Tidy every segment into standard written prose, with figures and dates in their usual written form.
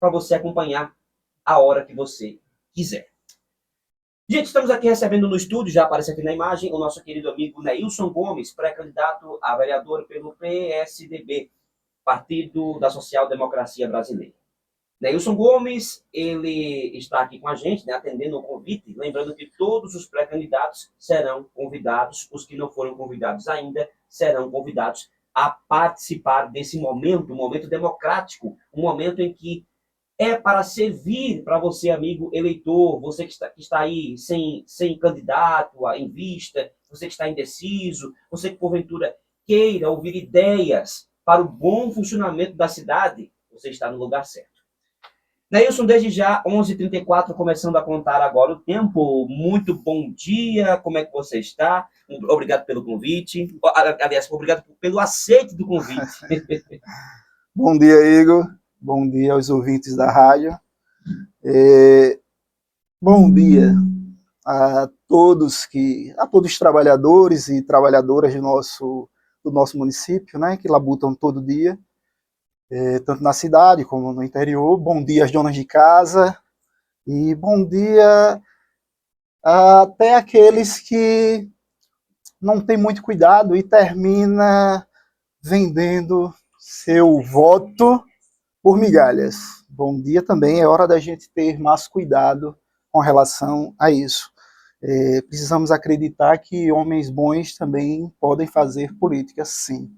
para você acompanhar a hora que você quiser. Gente, estamos aqui recebendo no estúdio, já aparece aqui na imagem, o nosso querido amigo Neilson Gomes, pré-candidato a vereador pelo PSDB, Partido da Social Democracia Brasileira. Neilson Gomes, ele está aqui com a gente, né, atendendo o convite, lembrando que todos os pré-candidatos serão convidados, os que não foram convidados ainda serão convidados a participar desse momento, um momento democrático, um momento em que é para servir para você, amigo eleitor, você que está aí sem candidato em vista, você que está indeciso, você que porventura queira ouvir ideias para o bom funcionamento da cidade, você está no lugar certo. Neilson, desde já, 11h34, começando a contar agora o tempo. Muito bom dia, como é que você está? Obrigado pelo convite. Aliás, obrigado pelo aceite do convite. Bom dia, Igor. Bom dia aos ouvintes da rádio. Bom dia a todos os trabalhadores e trabalhadoras do nosso município, né, que labutam todo dia, tanto na cidade como no interior. Bom dia às donas de casa e bom dia até aqueles que não têm muito cuidado e termina vendendo seu voto por migalhas. Bom dia também, é hora da gente ter mais cuidado com relação a isso. Precisamos acreditar que homens bons também podem fazer política, sim.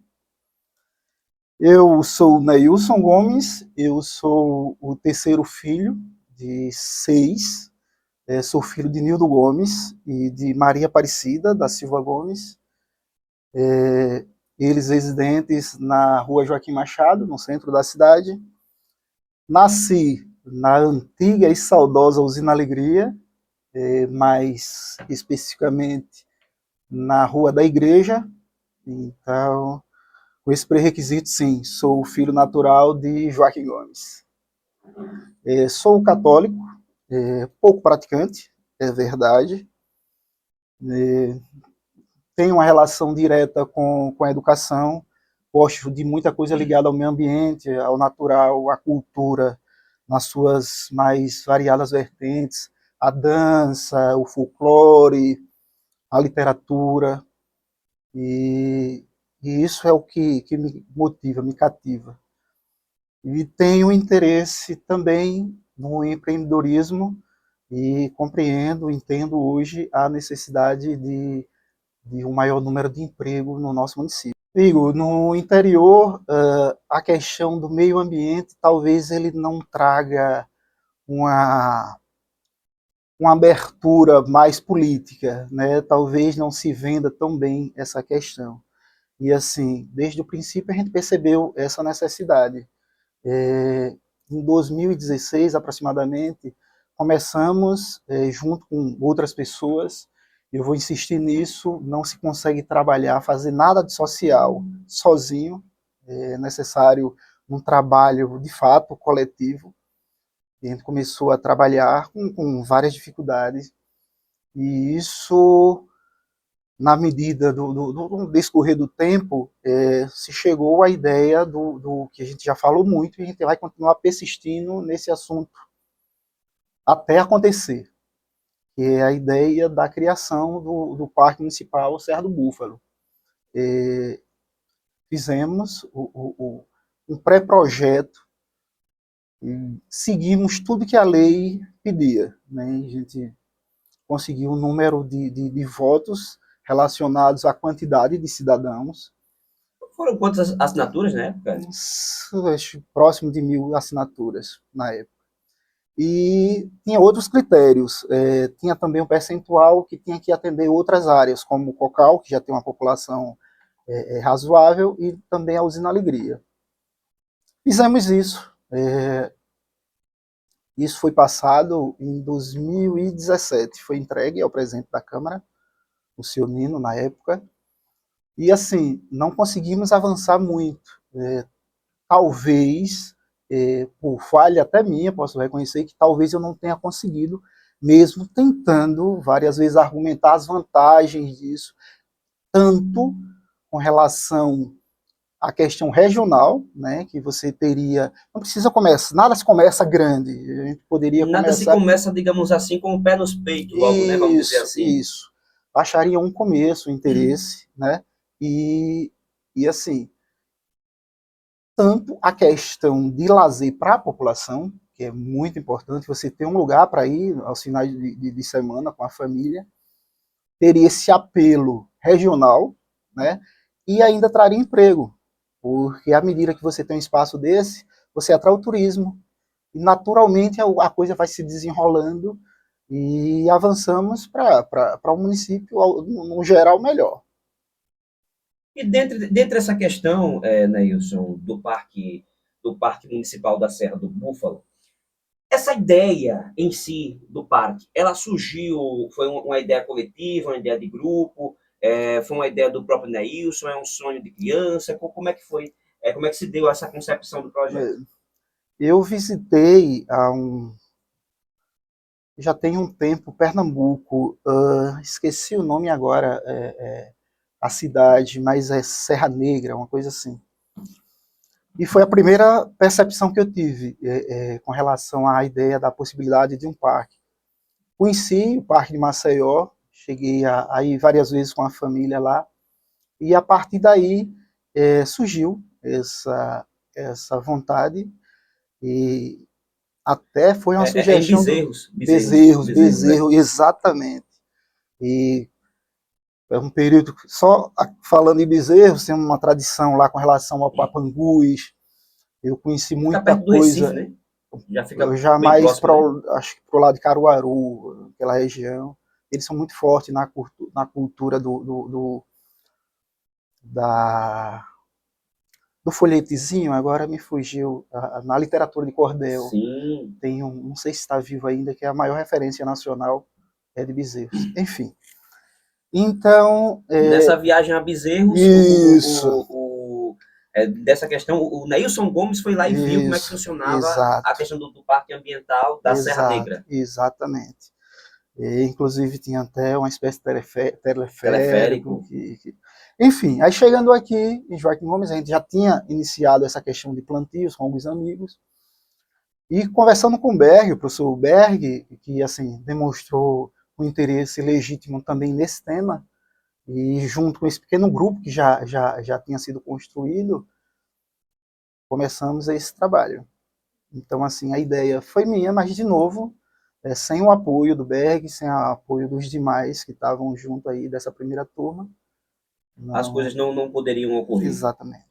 Eu sou Neilson Gomes, eu sou o terceiro filho de 6, sou filho de Nildo Gomes e de Maria Aparecida da Silva Gomes, eles residentes na rua Joaquim Machado, no centro da cidade. Nasci na antiga e saudosa Usina Alegria, mais especificamente na Rua da Igreja. Então, com esse pré-requisito, sim, sou filho natural de Joaquim Gomes. Sou católico, pouco praticante, é verdade. Tenho uma relação direta com a educação, gosto de muita coisa ligada ao meio ambiente, ao natural, à cultura, nas suas mais variadas vertentes, a dança, o folclore, a literatura, e isso é o que me motiva, me cativa. E tenho interesse também no empreendedorismo e compreendo, entendo hoje a necessidade de um maior número de emprego no nosso município. Digo, no interior, a questão do meio ambiente, talvez ele não traga uma abertura mais política, né? Talvez não se venda tão bem essa questão. E assim, desde o princípio a gente percebeu essa necessidade. Em 2016, aproximadamente, começamos, junto com outras pessoas, eu vou insistir nisso, não se consegue trabalhar, fazer nada de social sozinho, é necessário um trabalho, de fato, coletivo. E a gente começou a trabalhar com várias dificuldades, e isso, na medida do descorrer do tempo, se chegou à ideia do que a gente já falou muito, e a gente vai continuar persistindo nesse assunto até acontecer, que é a ideia da criação do Parque Municipal Serra do Búfalo. Fizemos um pré-projeto, seguimos tudo que a lei pedia, né? A gente conseguiu um número de votos relacionados à quantidade de cidadãos. Foram quantas assinaturas na época? Próximo de 1.000 assinaturas na época. E tinha outros critérios. Tinha também um percentual que tinha que atender outras áreas, como o Cocal, que já tem uma população razoável, e também a Usina Alegria. Fizemos isso. Isso foi passado em 2017. Foi entregue ao presidente da Câmara, o senhor Nino, na época. E, assim, não conseguimos avançar muito. Talvez, por falha até minha, posso reconhecer que talvez eu não tenha conseguido, mesmo tentando várias vezes argumentar as vantagens disso, tanto com relação a questão regional, né, que você teria, não precisa começar, nada se começa grande, a gente poderia Nada se começar, começa, digamos assim, com o pé nos peitos, logo, né? Vamos dizer assim. isso, acharia um começo, um interesse, né, e, e assim, tanto a questão de lazer para a população, que é muito importante, você ter um lugar para ir aos finais de semana com a família, teria esse apelo regional, né? E ainda traria emprego, porque à medida que você tem um espaço desse, você atrai o turismo, e naturalmente a coisa vai se desenrolando e avançamos para um município, no geral, melhor. E dentro dessa questão, Neilson, do Parque Municipal da Serra do Búfalo, essa ideia em si do parque, ela surgiu, foi uma ideia coletiva, uma ideia de grupo, foi uma ideia do próprio Neilson, é um sonho de criança, como é que foi, como é que se deu essa concepção do projeto? Eu visitei já tem um tempo Pernambuco, esqueci o nome agora, a cidade, mas é Serra Negra, uma coisa assim. E foi a primeira percepção que eu tive com relação à ideia da possibilidade de um parque. Conheci o Parque de Maceió, cheguei a ir várias vezes com a família lá, e a partir daí surgiu essa vontade, e até foi uma Em sugestão do Bezerros, né? Bezerro, exatamente. E é um período, só falando em Bezerros, tem uma tradição lá com relação ao Papangus, eu conheci Fica muita perto do Recife, coisa, né? Já fica eu já bem mais próximo, para né? acho que pro lado de Caruaru, aquela região, eles são muito fortes na cultura da, do folhetezinho, agora me fugiu, na literatura de cordel, Sim. tem não sei se está vivo ainda, que é a maior referência nacional, é de Bezerros. Enfim, então, Nessa viagem a Bezerros, isso, dessa questão, o Neilson Gomes foi lá e viu como é que isso, funcionava a exato, questão do Parque Ambiental da Serra exato, Negra. exatamente. E, inclusive tinha até uma espécie de teleférico. Teleférico. Enfim, aí chegando aqui em Joaquim Gomes, a gente já tinha iniciado essa questão de plantios com alguns amigos, e conversando com o Berg, o professor Berg, que assim demonstrou um interesse legítimo também nesse tema, e junto com esse pequeno grupo que já tinha sido construído, começamos esse trabalho. Então, assim, a ideia foi minha, mas, de novo, sem o apoio do Berg, sem o apoio dos demais que estavam junto aí dessa primeira turma. As Não, coisas não poderiam ocorrer. exatamente.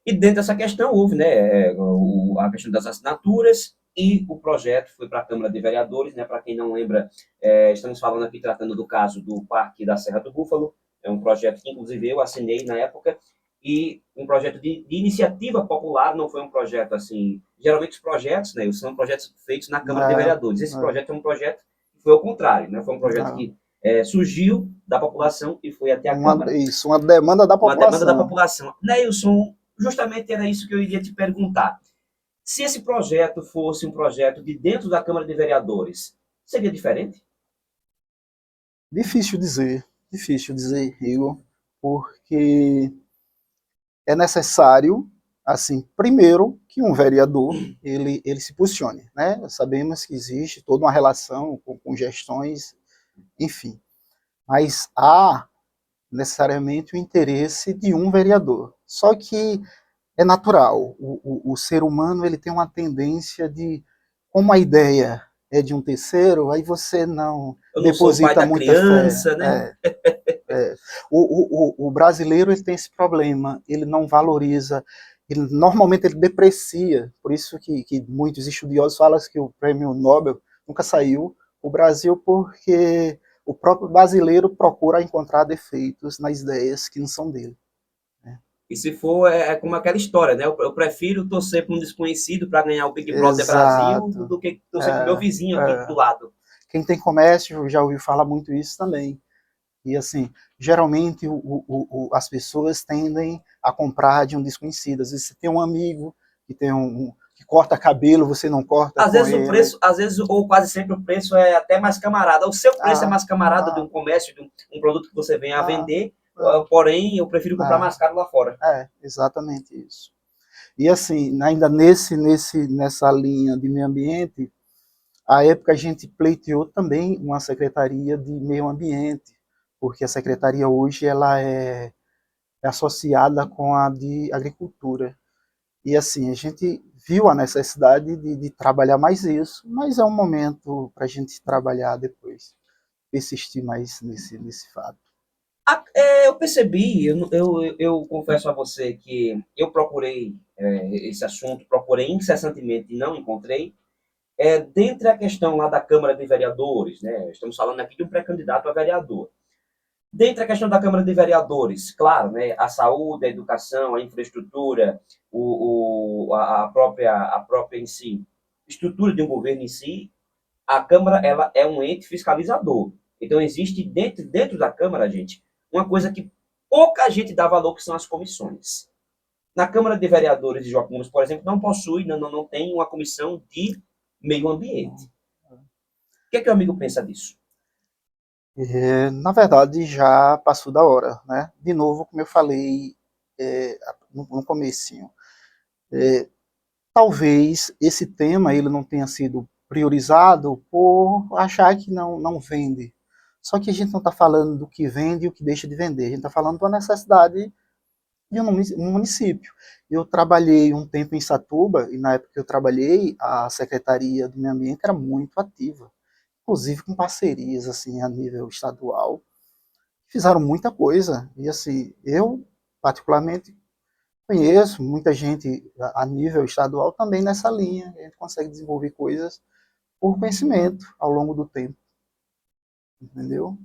E dentro dessa questão houve, né, a questão das assinaturas e o projeto foi para a Câmara de Vereadores, né, para quem não lembra, estamos falando aqui tratando do caso do Parque da Serra do Búfalo, é um projeto que inclusive eu assinei na época, e um projeto de iniciativa popular, não foi um projeto assim, geralmente os projetos, né, são projetos feitos na Câmara de Não, Vereadores, esse não, projeto é um projeto que foi ao contrário, né, foi um projeto não. que surgiu da população e foi até a Câmara. Uma demanda da Uma demanda da população. população. Neilson, justamente era isso que eu iria te perguntar. Se esse projeto fosse um projeto de dentro da Câmara de Vereadores, seria diferente? Difícil dizer, Igor, porque é necessário, assim, primeiro, que um vereador ele se posicione, né? Sabemos que existe toda uma relação com gestões, enfim, mas há necessariamente o interesse de um vereador. Só que é natural, o ser humano ele tem uma tendência de, como a ideia é de um terceiro, aí você não Eu não sou o pai deposita da muita fé. criança, né? O brasileiro ele tem esse problema, ele não valoriza, normalmente ele deprecia, por isso que muitos estudiosos falam que o prêmio Nobel nunca saiu o Brasil, porque o próprio brasileiro procura encontrar defeitos nas ideias que não são dele. Né? E se for, é como aquela história, né? Eu prefiro torcer para um desconhecido para ganhar o Big Brother Brasil Exato. do que torcer para o meu vizinho aqui do É. lado. Quem tem comércio já ouviu falar muito isso também. E assim, geralmente as pessoas tendem a comprar de um desconhecido. Às vezes você tem um amigo que tem que corta cabelo, você não corta Às com vezes o ele. preço, às vezes, ou quase sempre o preço é até mais camarada. O seu preço é Ah, mais camarada de ah, um comércio, de um produto que você vem a ah, vender, porém eu prefiro comprar mais caro lá fora. Exatamente isso. E assim, ainda nessa linha de meio ambiente, à época a gente pleiteou também uma secretaria de meio ambiente, porque a secretaria hoje ela é associada com a de agricultura. E assim, a gente viu a necessidade de trabalhar mais isso, mas é um momento para a gente trabalhar depois, persistir mais nesse fato. Eu percebi, eu confesso a você que eu procurei esse assunto, procurei incessantemente e não encontrei. Dentre a questão lá da Câmara de Vereadores, né, estamos falando aqui de um pré-candidato a vereador. Dentre a questão da Câmara de Vereadores, claro, né, a saúde, a educação, a infraestrutura, a própria em si, estrutura de um governo em si, a Câmara ela é um ente fiscalizador. Então existe dentro da Câmara, gente, uma coisa que pouca gente dá valor, que são as comissões. Na Câmara de Vereadores de Joaquim Gomes, por exemplo, não possui, não tem uma comissão de meio ambiente. O que é que o amigo pensa disso? Na verdade, já passou da hora, né? De novo, como eu falei no comecinho, talvez esse tema ele não tenha sido priorizado por achar que não vende. Só que a gente não está falando do que vende e o que deixa de vender. A gente está falando da necessidade de um município. Eu trabalhei um tempo em Satuba e na época que eu trabalhei, a Secretaria do Meio Ambiente era muito ativa, inclusive com parcerias assim a nível estadual. Fizeram muita coisa e assim eu particularmente conheço muita gente a nível estadual também nessa linha. A gente consegue desenvolver coisas por conhecimento ao longo do tempo, entendeu?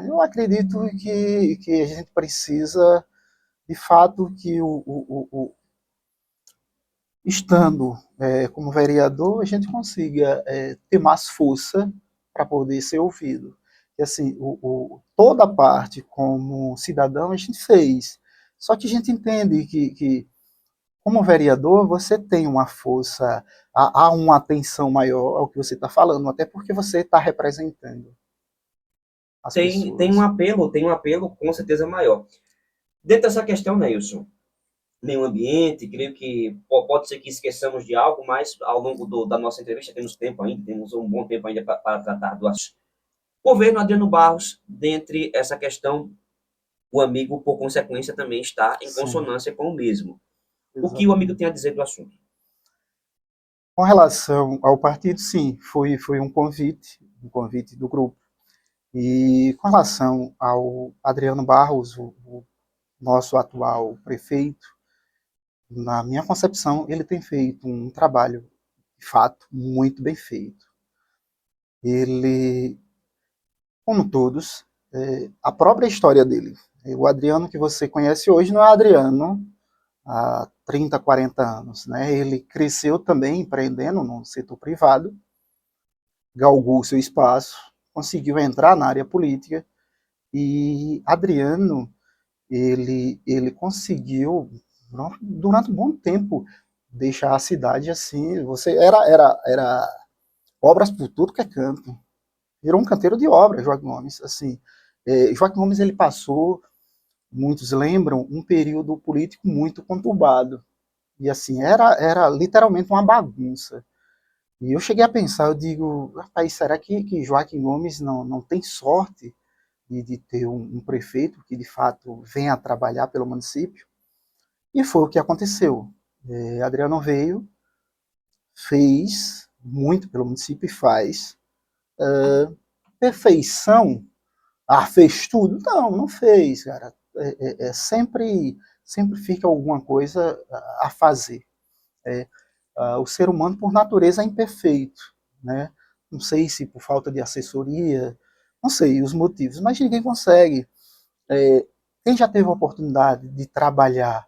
Eu acredito que a gente precisa, de fato, que estando como vereador, a gente consiga ter mais força para poder ser ouvido. E assim, toda a parte como cidadão a gente fez. Só que a gente entende que como vereador, você tem uma força, há uma atenção maior ao que você está falando, até porque você está representando as pessoas. Tem um apelo com certeza maior. Dentro dessa questão, Nelson, meio ambiente, creio que pode ser que esqueçamos de algo, mas ao longo da nossa entrevista temos tempo ainda, temos um bom tempo ainda para tratar do assunto. Governo Adriano Barros, dentre essa questão, o amigo, por consequência, também está em consonância com o mesmo. O que o amigo tem a dizer do assunto? Com relação ao partido, sim, foi um convite do grupo. E com relação ao Adriano Barros, o nosso atual prefeito, na minha concepção, ele tem feito um trabalho, de fato, muito bem feito. Ele, como todos, a própria história dele, o Adriano que você conhece hoje não é Adriano há 30, 40 anos. Né? Ele cresceu também empreendendo no setor privado, galgou seu espaço, conseguiu entrar na área política, e Adriano, ele conseguiu, durante um bom tempo, deixar a cidade assim, você era obras por tudo que é canto, virou um canteiro de obras, Joaquim Gomes, assim, Joaquim Gomes ele passou, muitos lembram, um período político muito conturbado, e assim, era literalmente uma bagunça. E eu cheguei a pensar, eu digo, rapaz, será que Joaquim Gomes não tem sorte de ter um prefeito que de fato venha trabalhar pelo município? E foi o que aconteceu. Adriano veio, fez muito pelo município e faz. Perfeição? Fez tudo? Não fez, cara. Sempre fica alguma coisa a fazer. O ser humano, por natureza, é imperfeito, né? Não sei se por falta de assessoria, não sei os motivos, mas ninguém consegue. Quem já teve a oportunidade de trabalhar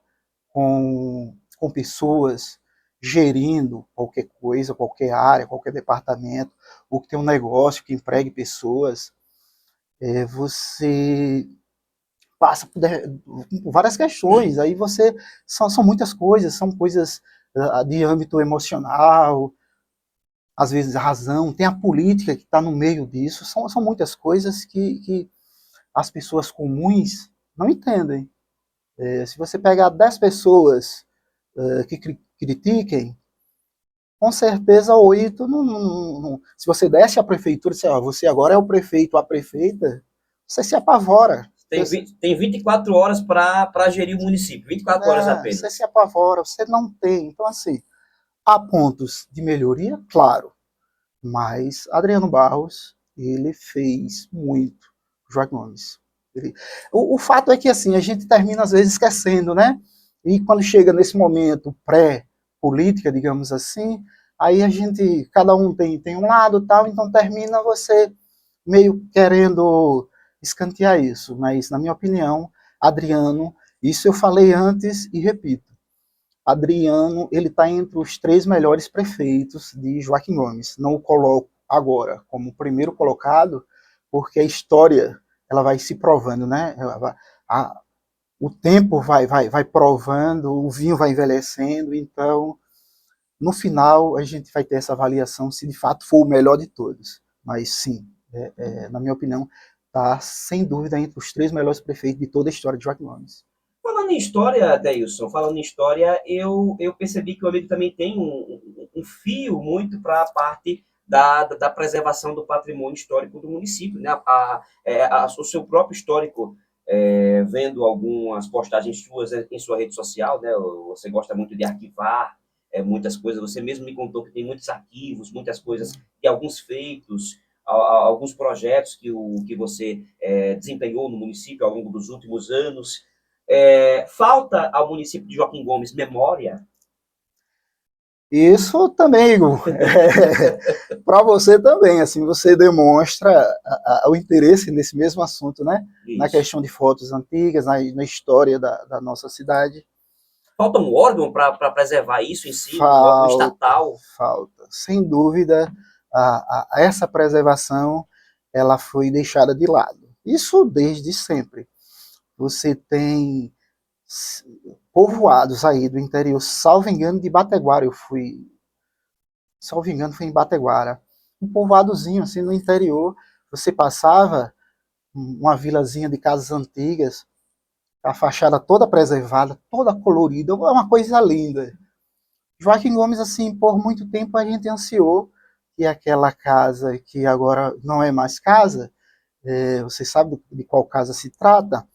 com pessoas gerindo qualquer coisa, qualquer área, qualquer departamento, ou que tem um negócio que empregue pessoas, você passa por várias questões, aí são muitas coisas, são coisas de âmbito emocional, às vezes razão, tem a política que está no meio disso, são muitas coisas que as pessoas comuns não entendem. Se você pegar 10 pessoas que critiquem, com certeza 8 não. Se você desce à prefeitura e diz, você agora é o prefeito, a prefeita, você se apavora. Tem 24 horas para gerir o município, 24 horas Você apenas. se apavora, você não tem. Então, assim, há pontos de melhoria, claro, mas Adriano Barros, ele fez muito, Joaquim Gomes. O fato é que, assim, a gente termina, às vezes, esquecendo, né? E quando chega nesse momento pré-política, digamos assim, aí a gente, cada um tem um lado tal, então termina você meio querendo escantear isso. Mas, na minha opinião, Adriano, isso eu falei antes e repito, Adriano, ele está entre os 3 melhores prefeitos de Joaquim Gomes. Não o coloco agora como primeiro colocado, porque a história ela vai se provando, né? O tempo vai provando, o vinho vai envelhecendo, então, no final, a gente vai ter essa avaliação se de fato for o melhor de todos. Mas sim, na minha opinião, está sem dúvida entre os 3 melhores prefeitos de toda a história de Joaquim Gomes. Falando em história, Deilson, falando em história, eu percebi que o amigo também tem um fio muito para a parte da preservação do patrimônio histórico do município, né? O seu próprio histórico, vendo algumas postagens suas em sua rede social, né? Você gosta muito de arquivar muitas coisas. Você mesmo me contou que tem muitos arquivos, muitas coisas, e alguns feitos, alguns projetos que você desempenhou no município ao longo dos últimos anos. Falta ao município de Joaquim Gomes memória? Isso também, Igor. Para você também, assim, você demonstra o interesse nesse mesmo assunto, né? Na Isso. questão de fotos antigas, na história da nossa cidade. Falta um órgão para preservar isso em si, um órgão Falta, estatal? falta. Sem dúvida, essa preservação ela foi deixada de lado. Isso desde sempre. Você tem povoados aí do interior, salvo engano, de Bateguara. Salvo engano, foi em Bateguara. Um povoadozinho, assim, no interior. Você passava uma vilazinha de casas antigas, a fachada toda preservada, toda colorida, é uma coisa linda. Joaquim Gomes, assim, por muito tempo a gente ansiou que aquela casa, que agora não é mais casa, você sabe de qual casa se trata,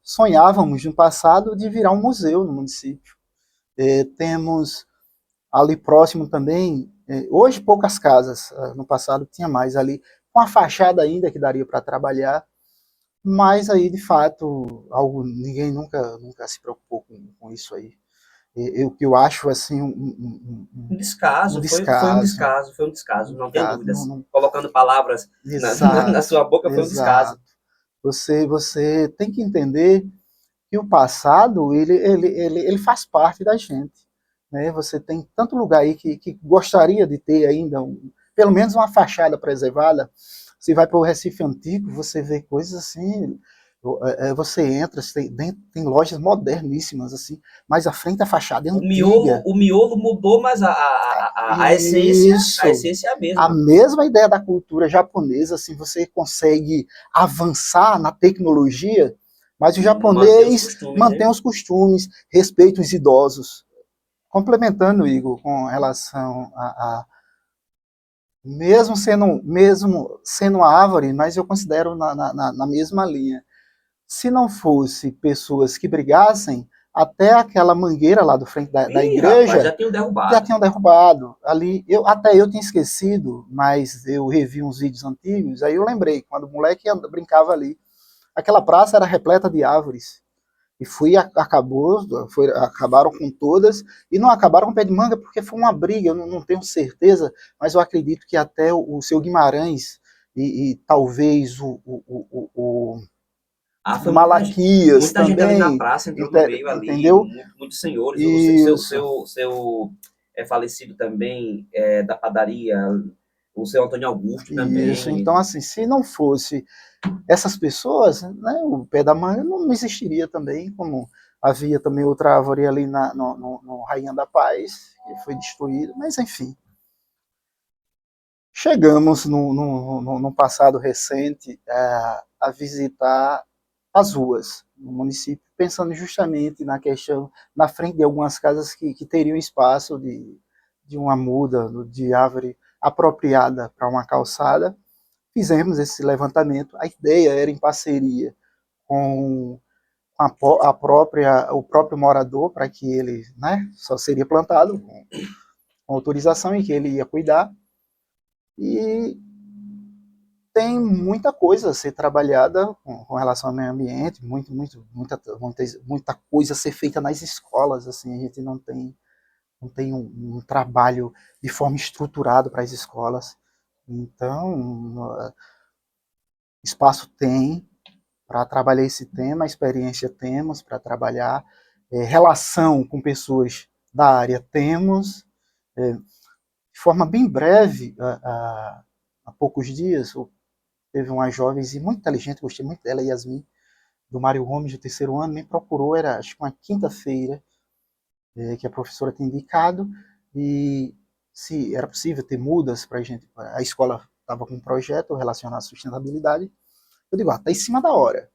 sonhávamos no passado de virar um museu no município. Temos ali próximo também, hoje poucas casas, no passado tinha mais ali, com a fachada ainda que daria para trabalhar, mas aí de fato ninguém nunca se preocupou com isso aí. O que eu acho assim Um descaso, descaso, foi um descaso, um não tenha descaso, dúvidas. Colocando palavras na exato, sua boca, foi um descaso. exato. Você tem que entender que o passado ele faz parte da gente, né? Você tem tanto lugar aí que gostaria de ter ainda pelo menos uma fachada preservada. Você vai para o Recife Antigo, você vê coisas assim, você entra, tem lojas moderníssimas assim, mas à frente a fachada é antiga. O miolo mudou, mas a Isso, essência é a a mesma. mesma ideia da cultura japonesa, assim, você consegue avançar na tecnologia, mas o Manter os japonês costumes, mantém né? os costumes, respeita os idosos. Complementando, Igor, com relação mesmo sendo árvore, mas eu considero na mesma linha. Se não fosse pessoas que brigassem, até aquela mangueira lá do frente da Ih, rapaz, já igreja tenho já derrubado. tinham derrubado. Ali, até eu tinha esquecido, mas eu revi uns vídeos antigos, aí eu lembrei, quando o moleque brincava ali. Aquela praça era repleta de árvores. E acabaram com todas, e não acabaram com o pé de manga porque foi uma briga, eu não tenho certeza, mas eu acredito que até o seu Guimarães e talvez Foi o Malaquias muita gente ali na também, praça, entrou no meio ali, entendeu? muitos senhores. Isso. Seu falecido também da padaria, o seu Antônio Augusto Isso, também. então assim, se não fosse essas pessoas, né, o pé da manga não existiria também, como havia também outra árvore ali no Rainha da Paz, que foi destruída, mas enfim. chegamos no passado recente a visitar as ruas no município, pensando justamente na questão, na frente de algumas casas que teriam espaço de uma muda de árvore apropriada para uma calçada. Fizemos esse levantamento. A ideia era em parceria com o próprio morador, para que ele, né, só seria plantado com autorização e que ele ia cuidar. E tem muita coisa a ser trabalhada com relação ao meio ambiente, muita coisa a ser feita nas escolas. Assim, a gente não tem um trabalho de forma estruturada para as escolas. Então, espaço tem para trabalhar esse tema, experiência temos para trabalhar, relação com pessoas da área temos. De forma bem breve, há poucos dias, teve uma jovem e muito inteligente, gostei muito dela, Yasmin, do Mário Gomes, do terceiro ano, me procurou, era acho que uma quinta-feira, que a professora tinha indicado, e se era possível ter mudas para a gente. A escola estava com um projeto relacionado à sustentabilidade. Eu digo, está em cima da hora.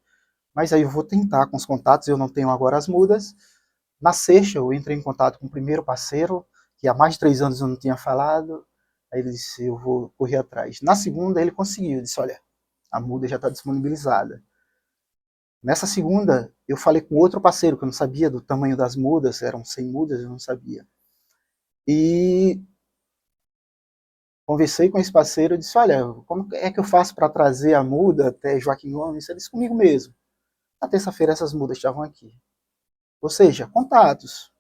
Mas aí eu vou tentar com os contatos, eu não tenho agora as mudas. Na sexta, eu entrei em contato com o primeiro parceiro, que há mais de 3 anos eu não tinha falado. Aí ele disse, eu vou correr atrás. Na segunda, ele conseguiu. Ele disse, olha, a muda já está disponibilizada. Nessa segunda, eu falei com outro parceiro, que eu não sabia do tamanho das mudas, eram 100 mudas, eu não sabia. E conversei com esse parceiro e disse, olha, como é que eu faço para trazer a muda até Joaquim Gomes? Ele disse, comigo mesmo. Na terça-feira, essas mudas estavam aqui. Ou seja, contatos.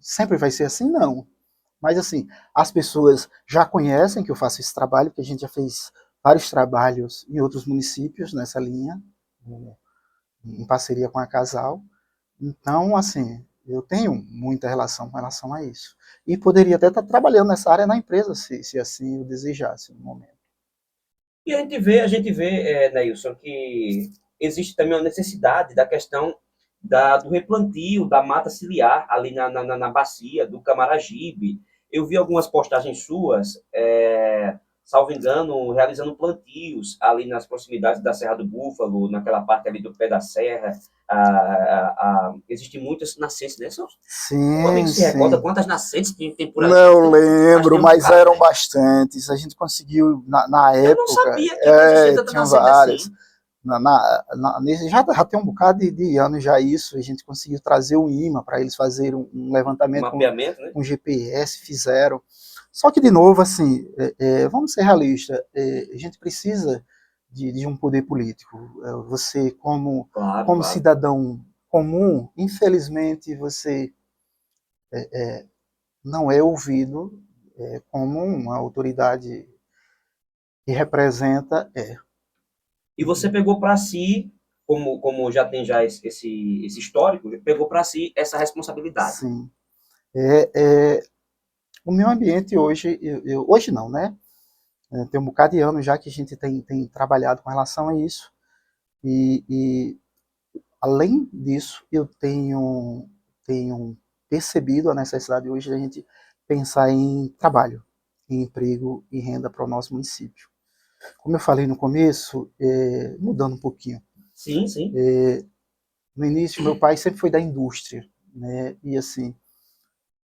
Sempre vai ser assim? Não. Mas, assim, as pessoas já conhecem que eu faço esse trabalho, porque a gente já fez vários trabalhos em outros municípios nessa linha, em parceria com a Casal. Então, assim, eu tenho muita relação com relação a isso. E poderia até estar trabalhando nessa área na empresa, se assim eu desejasse no momento. E a gente vê, Neilson, que existe também uma necessidade da questão do replantio da mata ciliar ali na bacia do Camaragibe. Eu vi algumas postagens suas, salvo engano, realizando plantios ali nas proximidades da Serra do Búfalo, naquela parte ali do pé da serra. Existem muitas nascentes, né? O amigo Sim, se recorda sim. quantas nascentes tem por ali? Não Mas lembro, tem um mas bocado, eram né? bastantes. A gente conseguiu, na Eu não época, sabia que existia tanta tinham nascente várias. assim. Já tem um bocado de anos já isso. A gente conseguiu trazer o IMA para eles fazerem um O levantamento mapeamento, né? com GPS, fizeram. Só que, de novo, assim, vamos ser realistas, a gente precisa de um poder político. Você, Claro, como claro. cidadão comum, infelizmente, você não é ouvido como uma autoridade que representa. E você pegou para si, como já tem já esse histórico, pegou para si essa responsabilidade. Sim. É, é, o meio ambiente hoje, hoje não, né? Tem um bocado de anos já que a gente tem trabalhado com relação a isso. E além disso, eu tenho percebido a necessidade hoje de a gente pensar em trabalho, em emprego e renda para o nosso município. Como eu falei no começo, mudando um pouquinho, Sim, sim. no início meu pai sempre foi da indústria, né? E assim,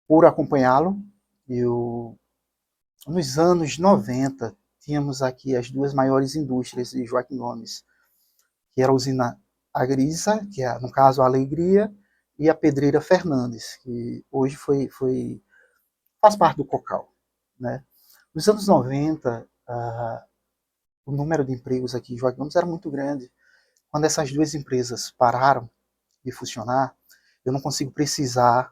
por acompanhá-lo, eu nos anos 90 tínhamos aqui as duas maiores indústrias de Joaquim Gomes, que era a usina Agrisa, que é, no caso, a Alegria, e a Pedreira Fernandes, que hoje faz parte do Cocal. Né? Nos anos 90, o número de empregos aqui em Joaquim Gomes era muito grande. Quando essas duas empresas pararam de funcionar, eu não consigo precisar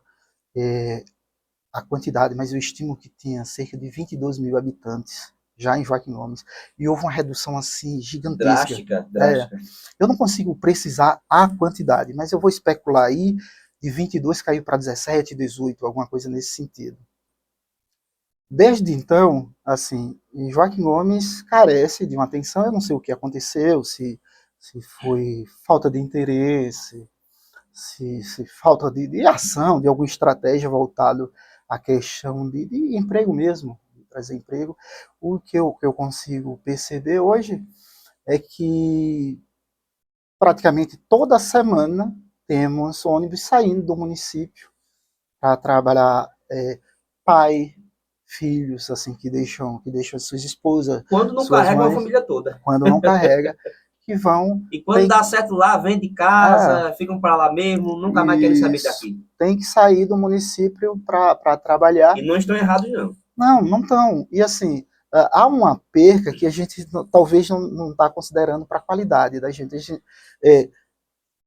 a quantidade, mas eu estimo que tinha cerca de 22 mil habitantes já em Joaquim Gomes. E houve uma redução assim gigantesca. Drástica, É, drástica. eu não consigo precisar a quantidade, mas eu vou especular aí, de 22 caiu para 17, 18, alguma coisa nesse sentido. Desde então, assim, Joaquim Gomes carece de uma atenção, eu não sei o que aconteceu, se foi falta de interesse, se falta de ação, de alguma estratégia voltado à questão de emprego mesmo. trazer emprego. O que eu consigo perceber hoje é que praticamente toda semana temos ônibus saindo do município para trabalhar, pai, filhos, assim, que deixam suas esposas, Quando não suas carrega uma mães, família toda. quando não carrega, que vão, E quando tem, dá certo lá, vem de casa, ficam para lá mesmo, nunca mais querem saber isso, daqui. tem que sair do município para E trabalhar. não estão errados, não. Não, não estão. E assim, há uma perca que a gente talvez não está considerando para a qualidade da gente.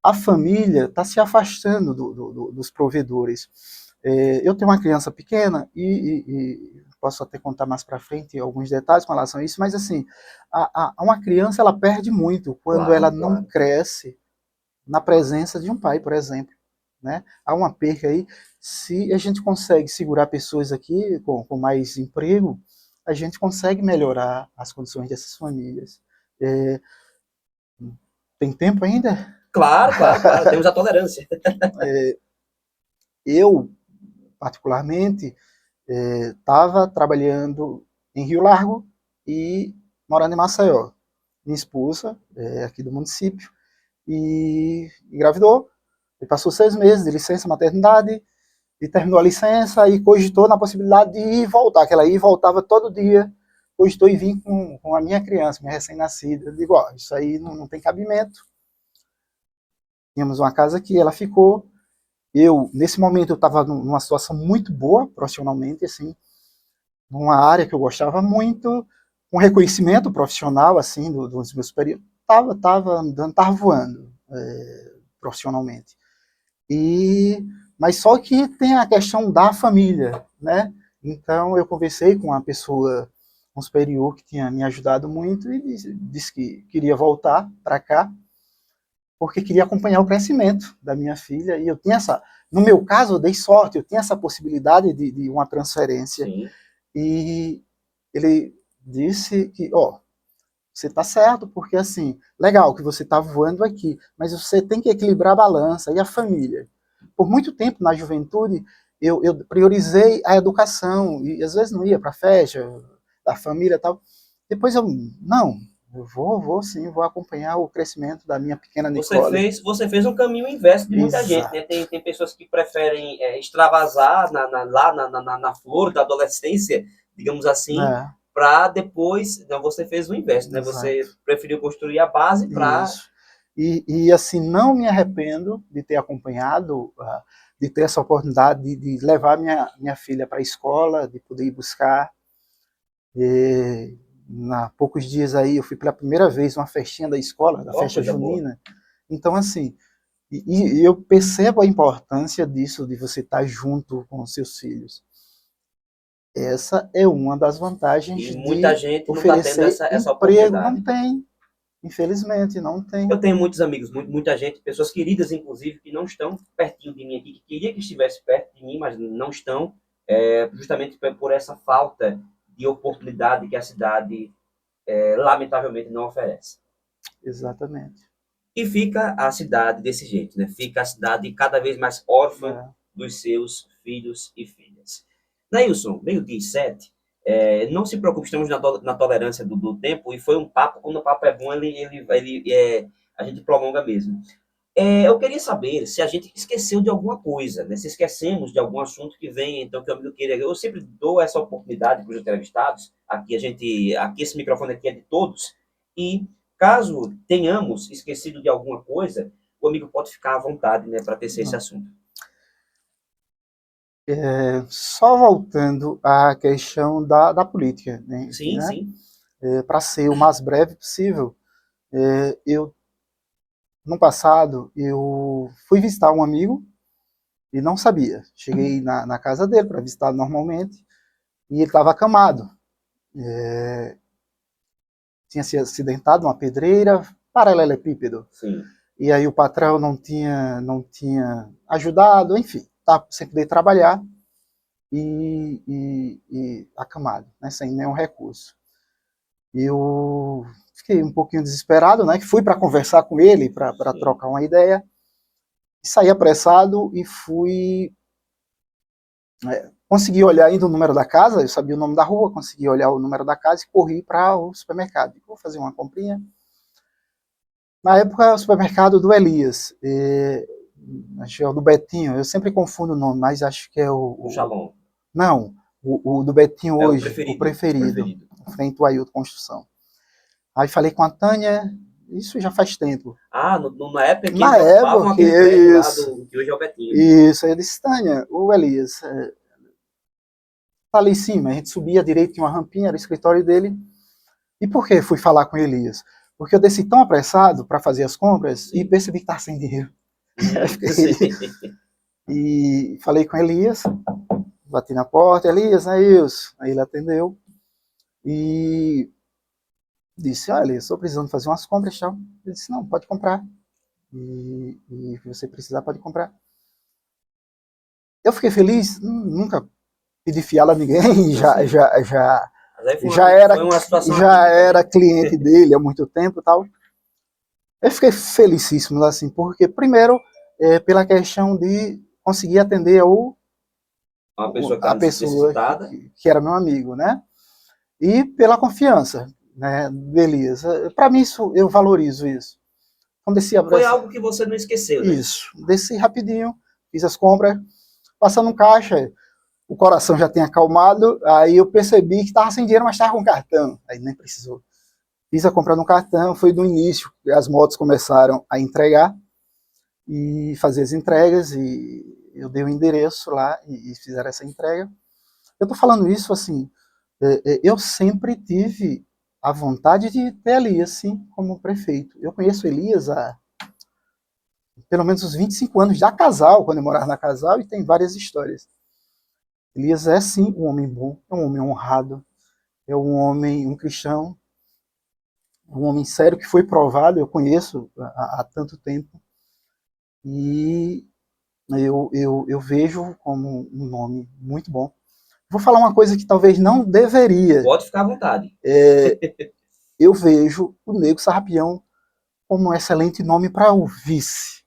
A família está se afastando dos provedores. Eu tenho uma criança pequena e posso até contar mais para frente alguns detalhes com relação a isso, mas assim, uma criança ela perde muito quando ela Claro, não claro. cresce na presença de um pai, por exemplo. Né? Há uma perca aí. Se a gente consegue segurar pessoas aqui com mais emprego, a gente consegue melhorar as condições dessas famílias. É, tem tempo ainda? Claro, claro, claro. Temos a tolerância. Eu, particularmente, estava trabalhando em Rio Largo e morando em Maceió. Minha esposa, aqui do município, e engravidou. E passou 6 meses de licença maternidade, e terminou a licença e cogitou na possibilidade de ir e voltar, que ela ia e voltava todo dia, cogitou e vim com a minha criança, minha recém-nascida. Eu digo, ó, isso aí não tem cabimento. Tínhamos uma casa aqui, ela ficou. Nesse momento, eu estava numa situação muito boa profissionalmente, assim, numa área que eu gostava muito, um reconhecimento profissional, assim, dos meus períodos. Tava andando, tava voando profissionalmente. Mas só que tem a questão da família, né? Então eu conversei com uma pessoa, um superior que tinha me ajudado muito e disse que queria voltar para cá porque queria acompanhar o crescimento da minha filha e eu tinha no meu caso eu dei sorte, eu tinha essa possibilidade de uma transferência. Sim. E ele disse que, ó, você está certo, porque assim, legal que você está voando aqui, mas você tem que equilibrar a balança e a família. Por muito tempo na juventude, eu priorizei a educação e às vezes não ia para a festa da família e tal. Depois não, eu vou sim, vou acompanhar o crescimento da minha pequena Nicole. Você fez um caminho inverso de muita gente, né? Exato. Tem pessoas que preferem extravasar na flor da adolescência, digamos assim, É, para depois. Não, você fez o inverso, né? Você exato. preferiu construir a base para. Isso. Assim, não me arrependo de ter acompanhado, de ter essa oportunidade de levar minha filha para a escola, de poder ir buscar. Há poucos dias aí eu fui pela primeira vez uma festinha da escola, da Ó, festa coisa boa. junina. Então, assim, eu percebo a importância disso, de você estar junto com os seus filhos. Essa é uma das vantagens E muita de gente não está tendo oferecer essa emprego. Não oportunidade. tem, infelizmente, não tem. Eu tenho muitos amigos, muita gente, pessoas queridas, inclusive, que não estão pertinho de mim aqui, que queria que estivesse perto de mim, mas não estão, justamente por essa falta de oportunidade que a cidade, lamentavelmente, não oferece. Exatamente. E fica a cidade desse jeito, né? Fica a cidade cada vez mais órfã É. dos seus filhos e filhas. Nailson, meio-dia e 7, não se preocupe, estamos na tolerância do tempo, e foi um papo, quando o papo é bom, a gente prolonga mesmo. Eu queria saber se a gente esqueceu de alguma coisa, né? Se esquecemos de algum assunto que vem, então que o amigo queira. Eu sempre dou essa oportunidade para os entrevistados. Aqui esse microfone aqui é de todos. E caso tenhamos esquecido de alguma coisa, o amigo pode ficar à vontade, né, para tecer esse Não. assunto. Só voltando à questão da política, Sim, né? sim. Para ser o mais breve possível, no passado, eu fui visitar um amigo e não sabia. Cheguei na casa dele para visitar normalmente e ele estava acamado. Tinha se acidentado numa pedreira, paralelepípedo. Sim. E aí o patrão não tinha ajudado, enfim, tá, sem poder trabalhar e acamado, né, sem nenhum recurso. Eu fiquei um pouquinho desesperado, né, que fui para conversar com ele, para Sim. trocar uma ideia, saí apressado e fui consegui olhar ainda o número da casa, eu sabia o nome da rua, consegui olhar o número da casa e corri para o supermercado. Vou fazer uma comprinha. Na época, o supermercado do Elias, acho que é o do Betinho, eu sempre confundo o nome, mas acho que é O Shalom. Não, o do Betinho É hoje, o preferido, frente ao Ailton Construção. Aí falei com a Tânia, isso já faz tempo. Na época que Na eles ocupavam época, aquele prédio lá isso, que hoje é o Betinho. isso, aí eu disse, Tânia, o Elias, tá ali em cima, a gente subia direito, tinha uma rampinha, era o escritório dele. E por que fui falar com o Elias? Porque eu desci tão apressado para fazer as compras e percebi que estava sem dinheiro. E falei com o Elias, bati na porta, Elias, é isso. Aí ele atendeu e disse, olha, estou precisando fazer umas compras, tal. Ele disse, não, pode comprar. E se você precisar, pode comprar. Eu fiquei feliz, nunca pedi fiala a ninguém, já era cliente dele há muito tempo e tal. Eu fiquei felicíssimo, assim, porque, primeiro, pela questão de conseguir atender a pessoa que era meu amigo, né? E pela confiança, né? Beleza. Para mim, eu valorizo isso. Então, foi algo que você não esqueceu, né? Isso. Desci rapidinho, fiz as compras, passando no caixa, o coração já tinha acalmado, aí eu percebi que estava sem dinheiro, mas estava com cartão. Aí nem precisou. Fiz a compra no cartão, foi do início, as motos começaram a entregar e fazer as entregas, e eu dei o endereço lá e fizeram essa entrega. Eu tô falando isso assim, eu sempre tive a vontade de ter Elias, assim, como prefeito. Eu conheço Elias há pelo menos uns 25 anos, já casal, quando eu morava na casal, e tem várias histórias. Elias é, sim, um homem bom, é um homem honrado, é um homem, um cristão, um homem sério que foi provado, eu conheço há tanto tempo, e eu vejo como um nome muito bom. Vou falar uma coisa que talvez não deveria. Pode ficar à vontade. Eu vejo o Nego Sarrapião como um excelente nome para o vice.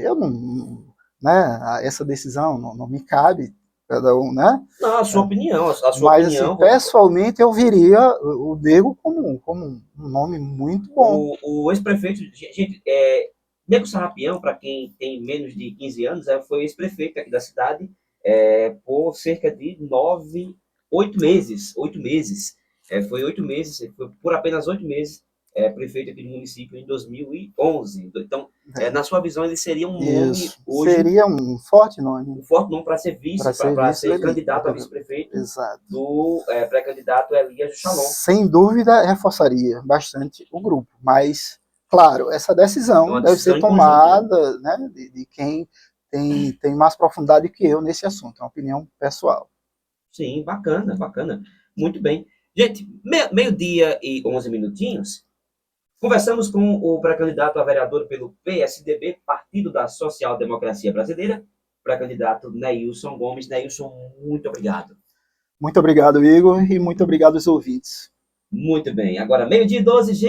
Eu não, né, essa decisão não me cabe, cada um, né? Não, a sua opinião, a sua Mas, opinião. Assim, pessoalmente, eu viria o Nego como um nome muito bom. O ex-prefeito, gente, Nego Sarrapião, para quem tem menos de 15 anos, foi ex-prefeito aqui da cidade por cerca de 8 meses. 8 meses. Foi 8 meses, foi por apenas 8 meses prefeito aqui do município em 2011. Então, na sua visão, ele seria um nome hoje. Seria um forte nome. Um forte nome para ser vice, para ser candidato a vice-prefeito do pré-candidato Elias Shalom. Sem dúvida, reforçaria bastante o grupo, mas, claro, essa decisão deve ser tomada, né, de quem tem mais profundidade que eu nesse assunto, é uma opinião pessoal. Sim, bacana, bacana. Muito bem. Gente, meio-dia e 11 minutinhos, conversamos com o pré-candidato a vereador pelo PSDB, Partido da Social Democracia Brasileira, pré-candidato Neilson Gomes. Neilson, muito obrigado. Muito obrigado, Igor, e muito obrigado aos ouvintes. Muito bem. Agora, meio-dia e 12, gente.